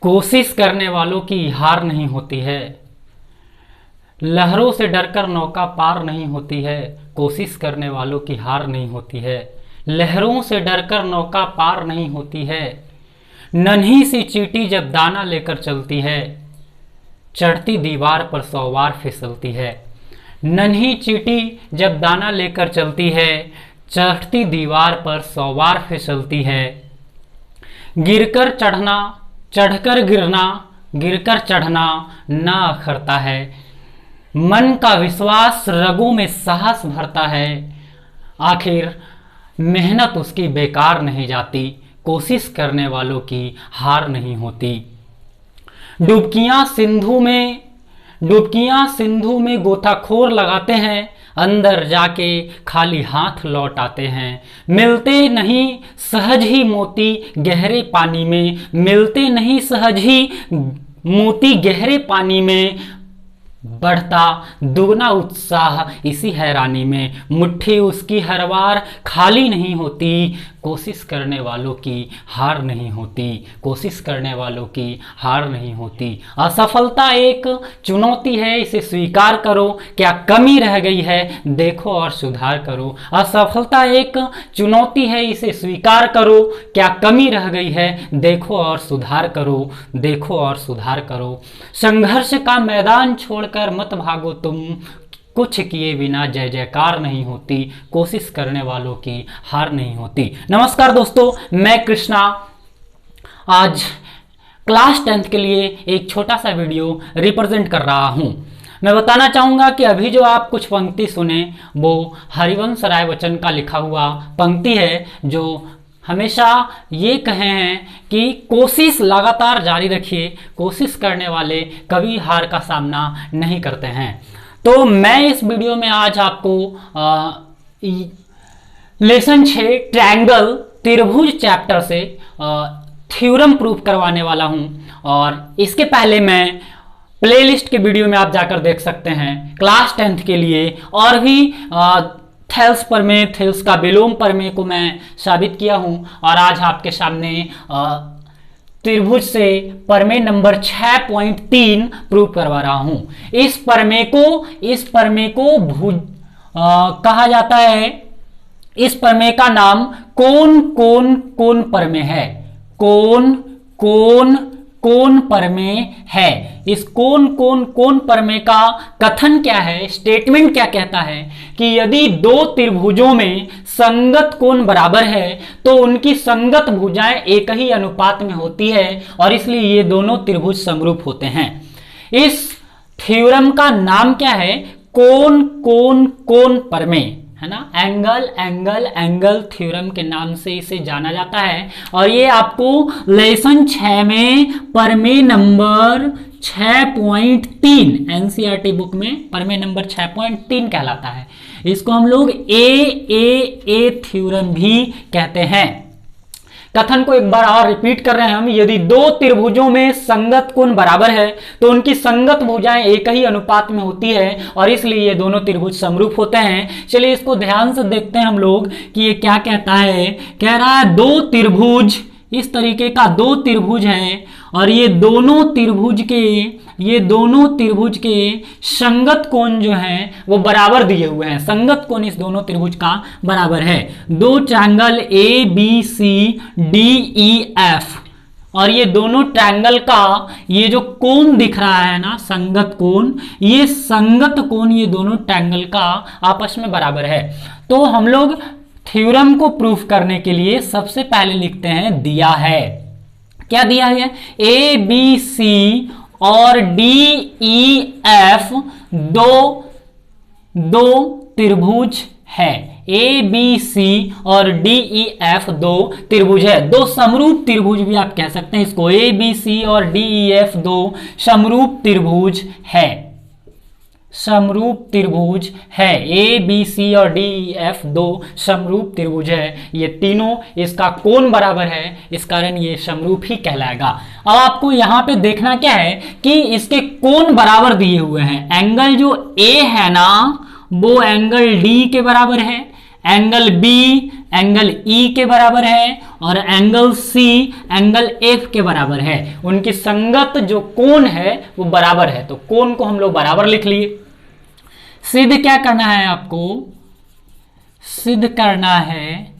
कोशिश करने वालों की हार नहीं होती है। लहरों से डरकर नौका पार नहीं होती है। कोशिश करने वालों की हार नहीं होती है। लहरों से डरकर नौका पार नहीं होती है। नन्ही सी चींटी जब दाना लेकर चलती है, चढ़ती दीवार पर 100 बार फिसलती है। नन्ही चींटी जब दाना लेकर चलती है, चढ़ती दीवार पर 100 बार फिसलती है। गिरकर चढ़ना, चढ़कर गिरना, गिरकर चढ़ना ना अखरता है। मन का विश्वास रगों में साहस भरता है। आखिर मेहनत उसकी बेकार नहीं जाती। कोशिश करने वालों की हार नहीं होती। डुबकियां सिंधु में गोताखोर लगाते हैं, अंदर जाके खाली हाथ लौट आते हैं। मिलते नहीं सहज ही मोती गहरे पानी में, मिलते नहीं सहज ही मोती गहरे पानी में। बढ़ता दुगना उत्साह इसी हैरानी में, मुट्ठी उसकी हर बार खाली नहीं होती। कोशिश करने वालों की हार नहीं होती। कोशिश करने वालों की हार नहीं होती। असफलता एक चुनौती है, इसे स्वीकार करो। क्या कमी रह गई है, देखो और सुधार करो। असफलता एक चुनौती है, इसे स्वीकार करो। क्या कमी रह गई है, देखो और सुधार करो। देखो और सुधार करो। संघर्ष का मैदान छोड़कर मत भागो तुम, कुछ किए बिना जय जयकार नहीं होती। कोशिश करने वालों की हार नहीं होती। नमस्कार दोस्तों, मैं कृष्णा आज क्लास 10th के लिए एक छोटा सा वीडियो रिप्रेजेंट कर रहा हूं। मैं बताना चाहूंगा कि अभी जो आप कुछ पंक्ति सुने वो हरिवंश राय बच्चन का लिखा हुआ पंक्ति है, जो हमेशा ये कहे हैं कि कोशिश लगातार जारी रखिए। कोशिश करने वाले कभी हार का सामना नहीं करते हैं। तो मैं इस वीडियो में आज आपको लेसन 6 ट्रायंगल त्रिभुज चैप्टर से थ्योरम प्रूफ करवाने वाला हूं। और इसके पहले मैं प्लेलिस्ट के वीडियो में आप जाकर देख सकते हैं क्लास 10th के लिए और भी थेल्स प्रमेय, थेल्स का विलोम प्रमेय को मैं साबित किया हूं। और आज आपके सामने त्रिभुज से प्रमेय नंबर 6.3 प्रूव करवा रहा हूं। इस प्रमेय को कहा जाता है, इस प्रमेय का नाम कोण प्रमेय है। कोण प्रमेय है। इस कोण प्रमेय का कथन क्या है, स्टेटमेंट क्या कहता है कि यदि दो त्रिभुजों में संगत कोण बराबर है तो उनकी संगत भुजाएं एक ही अनुपात में होती है और इसलिए ये दोनों त्रिभुज समरूप होते हैं। इस थ्योरम का नाम क्या है, कोण प्रमेय है ना। एंगल थ्योरम के नाम से इसे जाना जाता है। और ये आपको लेसन 6 में प्रमेय नंबर 6.3 एनसीईआरटी बुक में प्रमेय नंबर 6.3 कहलाता है। इसको हम लोग ए थ्योरम भी कहते हैं। कथन को एक बार और रिपीट कर रहे हैं हम। यदि दो त्रिभुजों में संगत कोण बराबर है तो उनकी संगत भुजाएं एक ही अनुपात में होती है और इसलिए ये दोनों त्रिभुज समरूप होते हैं। चलिए इसको ध्यान से देखते हैं हम लोग कि ये क्या कहता है। कह रहा है दो त्रिभुज, इस तरीके का दो त्रिभुज है और ये दोनों त्रिभुज के संगत कोण जो है वो बराबर दिए हुए हैं। संगत कोण इस दोनों त्रिभुज का बराबर है। दो ट्रायंगल ABCDEF और ये दोनों ट्रायंगल का ये जो कोण दिख रहा है ना, संगत कोण, ये संगत कोण ये दोनों ट्रायंगल का आपस में बराबर है। तो हम लोग थ्योरम को प्रूफ करने के लिए सबसे पहले लिखते हैं दिया है। क्या दिया है, ABC और DEF दो त्रिभुज है। ABC और DEF दो त्रिभुज है। दो समरूप त्रिभुज भी आप कह सकते हैं इसको। ABC और DEF दो समरूप त्रिभुज है। समरूप त्रिभुज है। ABC और DEF दो समरूप त्रिभुज है। ये तीनों, इसका कोण बराबर है, इस कारण ये समरूप ही कहलाएगा। अब आपको यहाँ पे देखना क्या है कि इसके कोण बराबर दिए हुए हैं। एंगल जो A है ना वो एंगल D के बराबर है। एंगल B एंगल ई के बराबर है और एंगल सी एंगल एफ के बराबर है। उनकी संगत जो कोण है वो बराबर है, तो कोण को हम लोग बराबर लिख लिए। सिद्ध क्या करना है आपको, सिद्ध करना है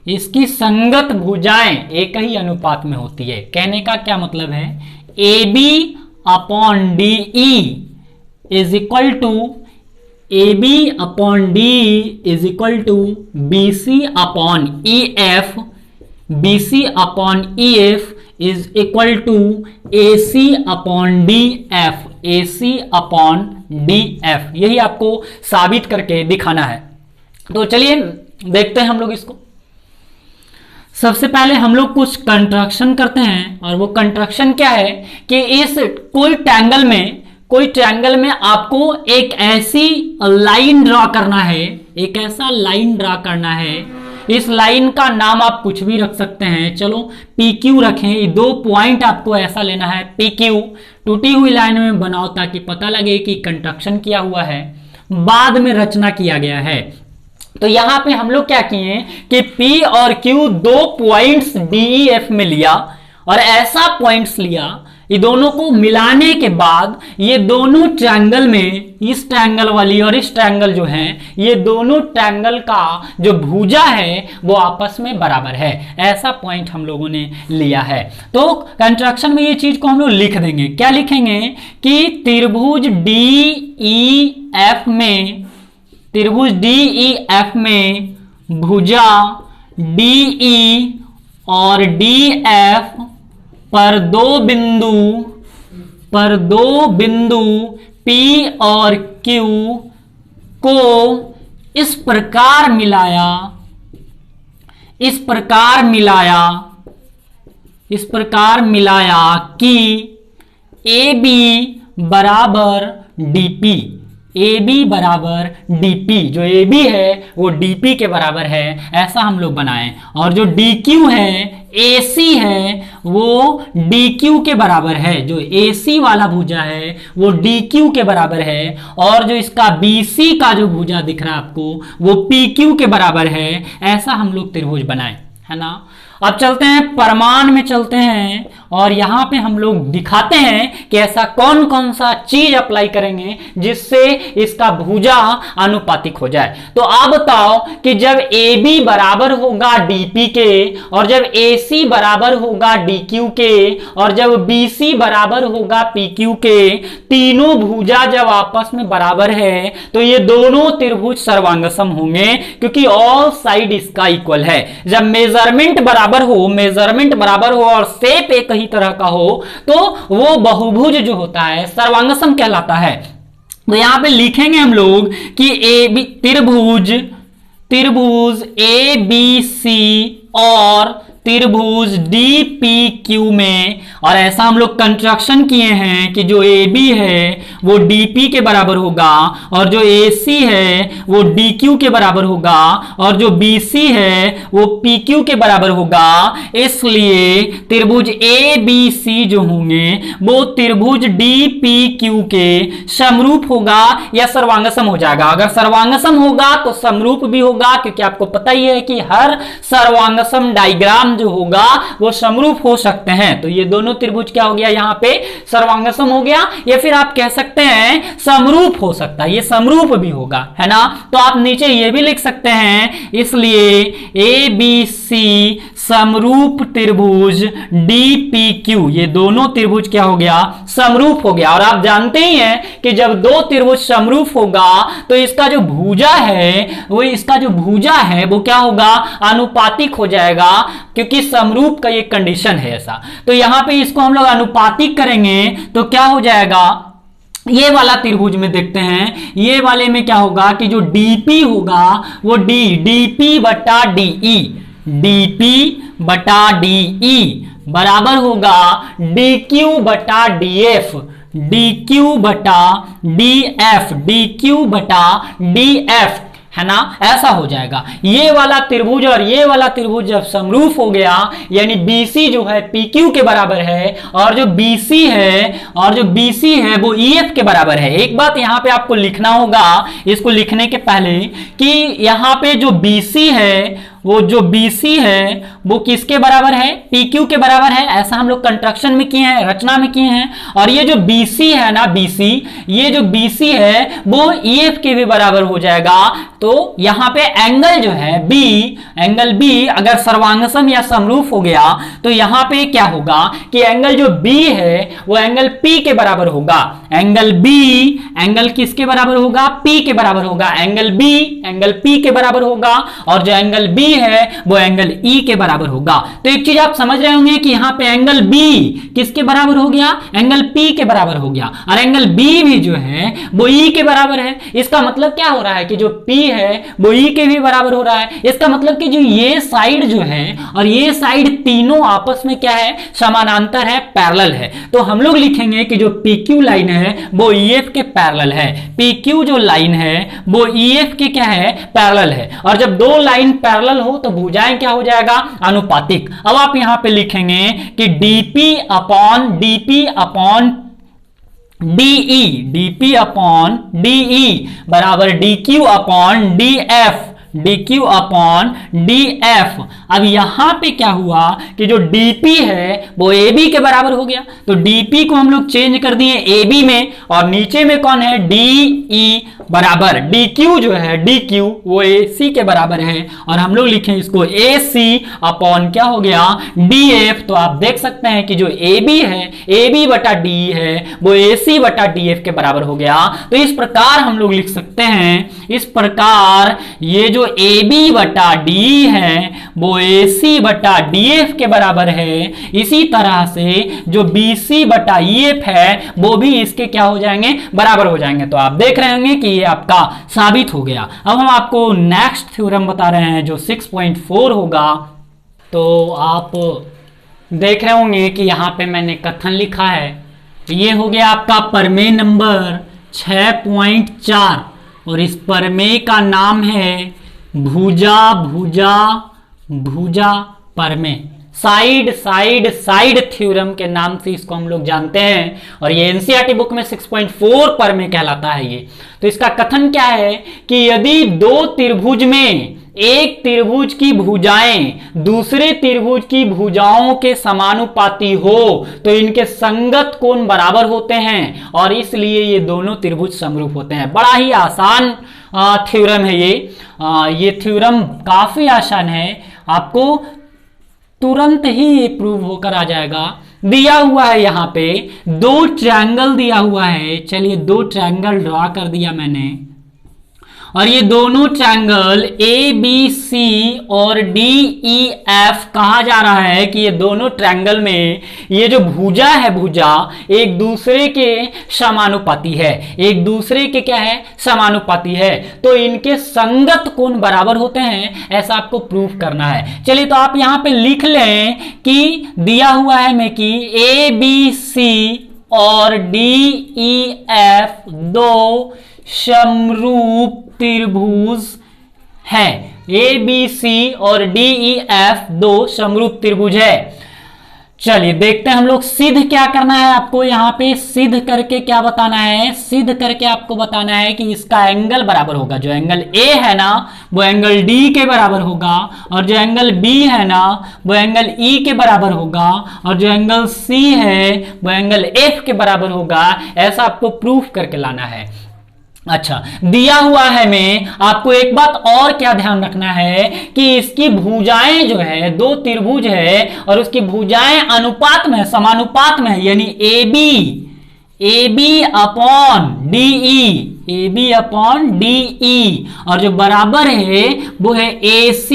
इसकी संगत भुजाएं एक ही अनुपात में होती है। कहने का क्या मतलब है, A B upon D E is equal to AB upon D is equal to BC upon EF, BC upon EF is equal to AC upon DF, AC upon DF। यही आपको साबित करके दिखाना है। तो चलिए देखते हैं हम लोग इसको। सबसे पहले हम लोग कुछ कंस्ट्रक्शन करते हैं, और वो कंस्ट्रक्शन क्या है कि इस कोई ट्रायंगल में आपको एक ऐसी लाइन ड्रॉ करना है, एक ऐसा लाइन ड्रॉ करना है। इस लाइन का नाम आप कुछ भी रख सकते हैं, चलो PQ रखें। ये 2 पॉइंट आपको ऐसा लेना है PQ, टूटी हुई लाइन में बनाओ ताकि पता लगे कि कंस्ट्रक्शन किया हुआ है, बाद में रचना किया गया है। तो यहां पे हम लोग क्या किए कि P और Q 2 पॉइंट्स DEF में लिया और ऐसा पॉइंट्स लिया, ये दोनों को मिलाने के बाद ये दोनों ट्रायंगल में, इस ट्रायंगल वाली और इस ट्रायंगल जो है, ये दोनों ट्रायंगल का जो भुजा है वो आपस में बराबर है। ऐसा पॉइंट हम लोगों ने लिया है। तो कंस्ट्रक्शन में ये चीज को हम लोग लिख देंगे। क्या लिखेंगे कि त्रिभुज DEF में, त्रिभुज DEF में भुजा DE और DF पर दो बिंदु P और Q को इस प्रकार मिलाया कि AB बराबर DP, AB बराबर DP, जो AB है वो DP के बराबर है, ऐसा हम लोग बनाएं। और जो DQ है, AC है, वो DQ के बराबर है, जो AC वाला भुजा है वो DQ के बराबर है। और जो इसका BC का जो भुजा दिख रहा है आपको वो PQ के बराबर है। ऐसा हम लोग त्रिभुज बनाएं, है ना। अब चलते हैं प्रमाण में, चलते हैं और यहां पे हम लोग दिखाते हैं कि ऐसा कौन कौन सा चीज अप्लाई करेंगे जिससे इसका भुजा अनुपातिक हो जाए। तो आप बताओ कि जब AB बराबर होगा DP के, और जब AC बराबर होगा DQ के, और जब BC बराबर होगा PQ के, तीनों भुजा जब आपस में बराबर है तो ये दोनों त्रिभुज सर्वांगसम होंगे, क्योंकि ऑल साइड इसका इक्वल है। जब मेजरमेंट बराबर हो और शेप एक ही तरह का हो तो वो बहुभुज जो होता है सर्वांगसम कहलाता है। तो यहां पे लिखेंगे हम लोग कि त्रिभुज ABC और त्रिभुज DPQ में, और ऐसा हम लोग कंस्ट्रक्शन किए हैं कि जो AB है वो DP के बराबर होगा, और जो AC है वो DQ के बराबर होगा, और जो BC है वो PQ के बराबर होगा। इसलिए त्रिभुज ABC जो होंगे वो त्रिभुज DPQ के समरूप होगा या सर्वांगसम हो जाएगा। अगर सर्वांगसम होगा तो समरूप भी होगा, क्योंकि आपको पता ही है कि हर सर्वांगसम डायग्राम जो होगा वो समरूप हो सकते हैं। तो ये दोनों त्रिभुज क्या हो गया, यहां पे सर्वांगसम हो गया, या फिर आप कह सकते हैं समरूप हो सकता है, ये समरूप भी होगा, है ना। तो आप नीचे ये भी लिख सकते हैं, इसलिए ABC समरूप त्रिभुज DPQ, ये दोनों त्रिभुज क्या हो गया, समरूप हो गया। और आप जानते ही हैं कि जब दो त्रिभुज समरूप होगा तो इसका जो भुजा है वो क्या होगा, अनुपातिक हो जाएगा, क्योंकि समरूप का ये कंडीशन है ऐसा। तो यहां पे इसको हम लोग अनुपातिक करेंगे तो क्या हो जाएगा, ये वाला त्रिभुज में देखते हैं, ये वाले में क्या होगा कि जो DP होगा वो DP बटा DE बराबर होगा DQ बटा DF, है ना, ऐसा हो जाएगा। ये वाला त्रिभुज और ये वाला त्रिभुज जब समरूप हो गया, यानी BC जो है PQ के बराबर है, और जो BC है वो EF के बराबर है। एक बात यहां पे आपको लिखना होगा, इसको लिखने के पहले, कि यहां पे जो BC है वो जो BC है वो किसके बराबर है, PQ के बराबर है। ऐसा हम लोग कंस्ट्रक्शन में किए हैं, रचना में किए हैं। और ये जो BC है ना, BC, ये जो BC है वो EF के भी बराबर हो जाएगा। तो यहां पे एंगल जो है B, एंगल B अगर सर्वांगसम या समरूप हो गया तो यहां पे क्या होगा कि एंगल जो B है वो एंगल P के बराबर होगा। एंगल B, एंगल किसके बराबर होगा, P के बराबर होगा। एंगल B एंगल P के बराबर होगा और जो एंगल B है वो एंगल E के बराबर होगा। तो एक चीज आप समझ रहे होंगे कि यहां पे एंगल B किसके बराबर हो गया, एंगल P के बराबर हो गया, और एंगल B भी जो है वो E के बराबर है। इसका मतलब क्या हो रहा है कि जो P है वो E के भी बराबर हो रहा है। इसका मतलब कि जो ये साइड जो है और ये साइड तीनों आपस में क्या है, समानांतर है, पैरेलल है। तो हम लोग लिखेंगे कि जो PQ लाइन है वो EF के पैरेलल है। PQ जो लाइन है वो EF के क्या है, पैरेलल है। और जब दो लाइन पैरेलल हो तो भुजाएं क्या हो जाएगा, अनुपातिक। अब आप यहां पे लिखेंगे कि DP अपॉन DE बराबर DQ अपॉन DF। अब यहां पे क्या हुआ कि जो DP है वो AB के बराबर हो गया। तो DP को हम लोग चेंज कर दिए AB में, और नीचे में कौन है, DE बराबर DQ जो है, DQ वो AC के बराबर है। और हम लोग लिखें इसको AC अपॉन क्या हो गया, DF। तो आप देख सकते हैं कि जो AB है, AB बटा DE है, वो AC बटा DF के बराबर हो गया। तो इस प्रकार हम लोग लिख सकते हैं, इस प्रकार ये जो AB बटा DE है वो AC बटा DF के बराबर है। इसी तरह से जो BC बटा EF है वो भी इसके क्या हो जाएंगे, बराबर हो जाएंगे। तो आप देख रहे होंगे कि ये आपका साबित हो गया। अब हम आपको नेक्स्ट थ्योरम बता रहे हैं जो 6.4 होगा। तो आप देख रहे होंगे कि यहां पे मैंने कथन लिखा है। ये हो गया आपका प्रमेय नंबर 6.4 और इस प्रमेय का नाम है भुजा प्रमेय, साइड थ्योरम के नाम से इसको हम लोग जानते हैं। और ये एनसीईआरटी बुक में 6.4 प्रमेय कहलाता है ये। तो इसका कथन क्या है कि यदि दो त्रिभुज में एक त्रिभुज की भुजाएं दूसरे त्रिभुज की भुजाओं के समानुपाती हो तो इनके संगत कोण बराबर होते हैं और इसलिए ये दोनों त्रिभुज समरूप होते हैं। बड़ा ही आसान थ्योरम है ये थ्योरम काफी आसान है, आपको तुरंत ही ये प्रूव होकर आ जाएगा। दिया हुआ है यहाँ पे दो ट्रायंगल दिया हुआ है। चलिए दो ट्रायंगल ड्रॉ कर दिया मैंने, और ये दोनों ट्रायंगल ABC और DEF कहा जा रहा है कि ये दोनों ट्रायंगल में ये जो भुजा है, भुजा एक दूसरे के समानुपाती है, एक दूसरे के क्या है, समानुपाती है। तो इनके संगत कोण बराबर होते हैं, ऐसा आपको प्रूफ करना है। चलिए तो आप यहां पे लिख लें कि दिया हुआ है में कि ABC और DEF दो समरूप त्रिभुज है। ABC और DEF दो समरूप त्रिभुज है। चलिए देखते हैं हम लोग सिद्ध क्या करना है। आपको यहां पे सिद्ध करके क्या बताना है, सिद्ध करके आपको बताना है कि इसका एंगल बराबर होगा, जो एंगल A है ना वो एंगल D के बराबर होगा, और जो एंगल B है ना वो एंगल E के बराबर होगा, और जो एंगल C है वो एंगल F के बराबर होगा। ऐसा आपको प्रूफ करके लाना है। अच्छा, दिया हुआ है में आपको एक बात और क्या ध्यान रखना है कि इसकी भुजाएं जो है, दो त्रिभुज है और उसकी भुजाएं अनुपात में, समानुपात में है, यानी AB अपॉन DE और जो बराबर है वो है AC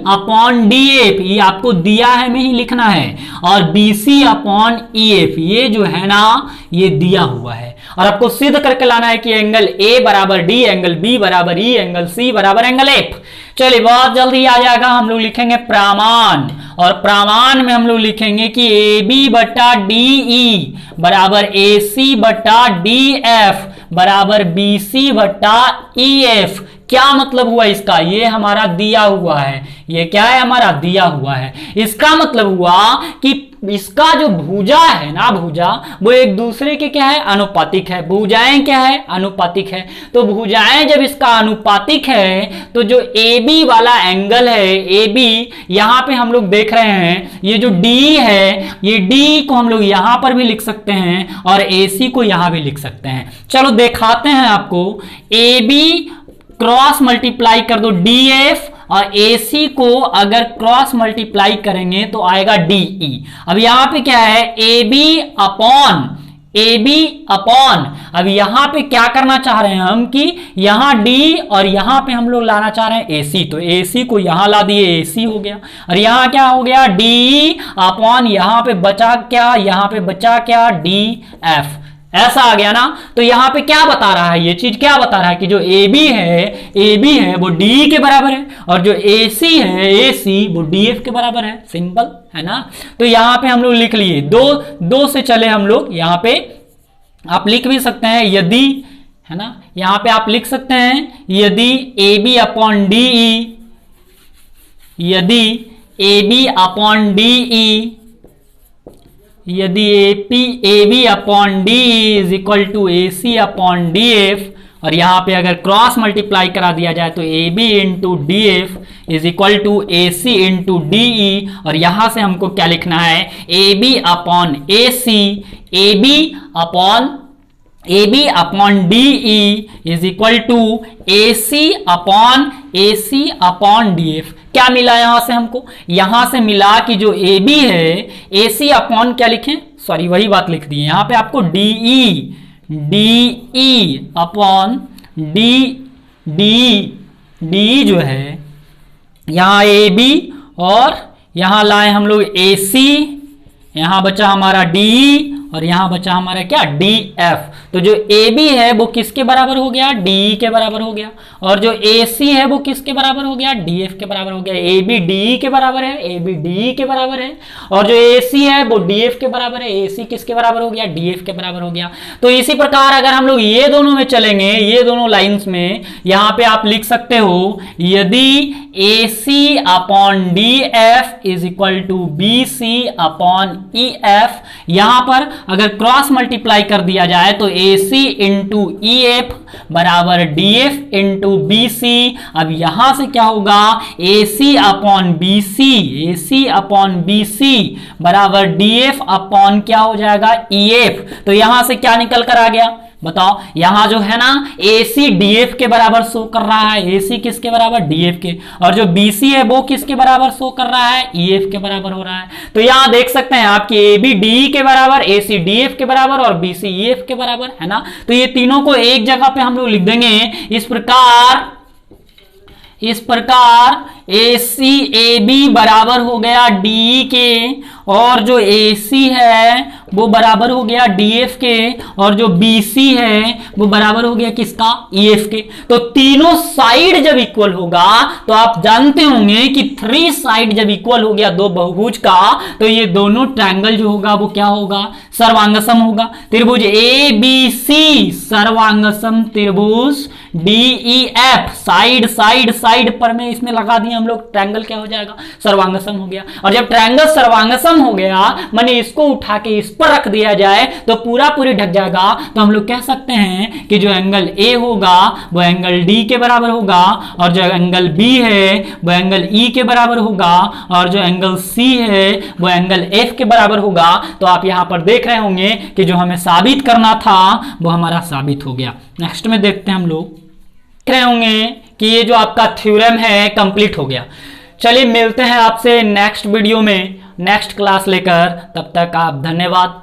अपॉन DF, ये आपको दिया है में ही लिखना है, और BC अपॉन EF ये जो है ना ये दिया हुआ है। और आपको सिद्ध करके लाना है कि एंगल A बराबर D, एंगल B बराबर E, एंगल C बराबर एंगल F। चलिए बहुत जल्दी आ जाएगा। हम लोग लिखेंगे प्रमाण, और प्रमाण में हम लोग लिखेंगे कि AB बटा DE बराबर AC बटा DF बराबर BC बटा EF। क्या मतलब हुआ इसका, ये हमारा दिया हुआ है, ये क्या है, हमारा दिया हुआ है। इसका मतलब हुआ कि इसका जो भुजा है ना, भुजा वो एक दूसरे के क्या है, अनुपातिक है। भुजाएं क्या है, अनुपातिक है। तो भुजाएं जब इसका अनुपातिक है तो जो ए बी वाला एंगल है, ए बी, यहां पे हम लोग देख रहे हैं ये जो डी है, ये डी को हम लोग यहां पर भी लिख सकते हैं और ए सी को यहां भी लिख सकते हैं। चलो दिखाते हैं आपको। ए बी क्रॉस मल्टीप्लाई कर दो डी एफ, और AC को अगर क्रॉस मल्टीप्लाई करेंगे तो आएगा DE। अब यहां पे क्या है, AB अपॉन, अब यहां पे क्या करना चाह रहे हैं हम कि यहां D और यहां पे हम लोग लाना चाह रहे हैं AC, तो AC को यहां ला दिए, AC हो गया। और यहां क्या हो गया, DE अपॉन, यहां पे बचा क्या, यहां पे बचा क्या, DF, ऐसा आ गया ना। तो यहां पे क्या बता रहा है, ये चीज क्या बता रहा है कि जो AB है वो DE के बराबर है, और जो AC है, AC वो DF के बराबर है। सिंपल है ना। तो यहां पे हम लोग लिख लिए, दो से चले हम लोग। यहां पे आप लिख भी सकते हैं यदि, है ना, यहां पे आप लिख सकते हैं यदि AB अपॉन DE, यदि AB अपॉन DE, यदि AB upon D is equal to AC upon DF, और यहां पे अगर क्रॉस मल्टीप्लाई करा दिया जाए तो AB into DF is equal to AC into DE, और यहां से हमको क्या लिखना है, AB upon AC, AB upon DE is equal to AC upon DF। क्या मिला यहां से हमको, यहां से मिला कि जो AB है, AC अपॉन क्या लिखें, सॉरी वही बात लिख दी यहां पे आपको, DE अपॉन DE जो है, यहां AB और यहां लाए हम लोग AC, यहां बचा हमारा DE और यहां बचा हमारा क्या, DF। तो जो AB है वो किसके बराबर हो गया, DE के बराबर हो गया, और जो AC है वो किसके बराबर हो गया, DF के बराबर हो गया। AB DE के बराबर है, AB DE के बराबर है, और जो AC है वो DF के बराबर है, AC किसके बराबर हो गया, DF के बराबर हो गया। तो इसी प्रकार अगर हम लोग ये दोनों में चलेंगे, ये दोनों लाइंस में, यहां पे आप लिख सकते हो यदि AC upon DF is equal to BC upon EF, यहां पर अगर क्रॉस मल्टीप्लाई कर दिया जाए तो AC इंटू EF बराबर DF इंटू BC। अब यहां से क्या होगा, AC अपॉन BC बराबर DF अपॉन क्या हो जाएगा, EF। तो यहां से क्या निकल कर आ गया, बताओ। यहां जो है ना AC DF के बराबर शो कर रहा है, AC किसके बराबर, DF के, और जो BC है वो किसके बराबर शो कर रहा है, EF के बराबर हो रहा है। तो यहां देख सकते हैं आपकी AB DE के बराबर, AC DF के बराबर और BC EF के बराबर, है ना। तो ये तीनों को एक जगह पे हम लोग लिख देंगे इस प्रकार AC AB बराबर हो गया DE के, और जो AC है वो बराबर हो गया DF के, और जो BC है वो बराबर हो गया किसका, EF के। तो तीनों साइड जब इक्वल होगा तो आप जानते होंगे कि 3 साइड जब इक्वल हो गया दो बहुभुज का, तो ये दोनों ट्रायंगल जो होगा वो क्या होगा, सर्वांगसम होगा। त्रिभुज ABC सर्वांगसम त्रिभुज DEF, साइड पर में इसमें लगा दिए हम लोग, ट्रायंगल क्या हो जाएगा, सर्वांगसम हो गया। और जब ट्रायंगल सर्वांगसम हो गया, माने इसको उठा के इस पर रख दिया जाए तो पूरी ढक जाएगा। तो हम लोग कह सकते हैं कि जो एंगल A होगा वो एंगल D के बराबर होगा, और जो एंगल B है वो एंगल E के बराबर होगा, और जो एंगल C है वो एंगल F के बराबर होगा। तो आप यहां पर देख रहे होंगे कि जो हमें साबित करना था वो हमारा साबित हो गया। नेक्स्ट में देखते हैं हम लोग, देख रहे होंगे कि ये जो आपका थ्योरम है कंप्लीट हो गया। चलिए मिलते हैं आपसे नेक्स्ट वीडियो में, नेक्स्ट क्लास लेकर। तब तक आप धन्यवाद।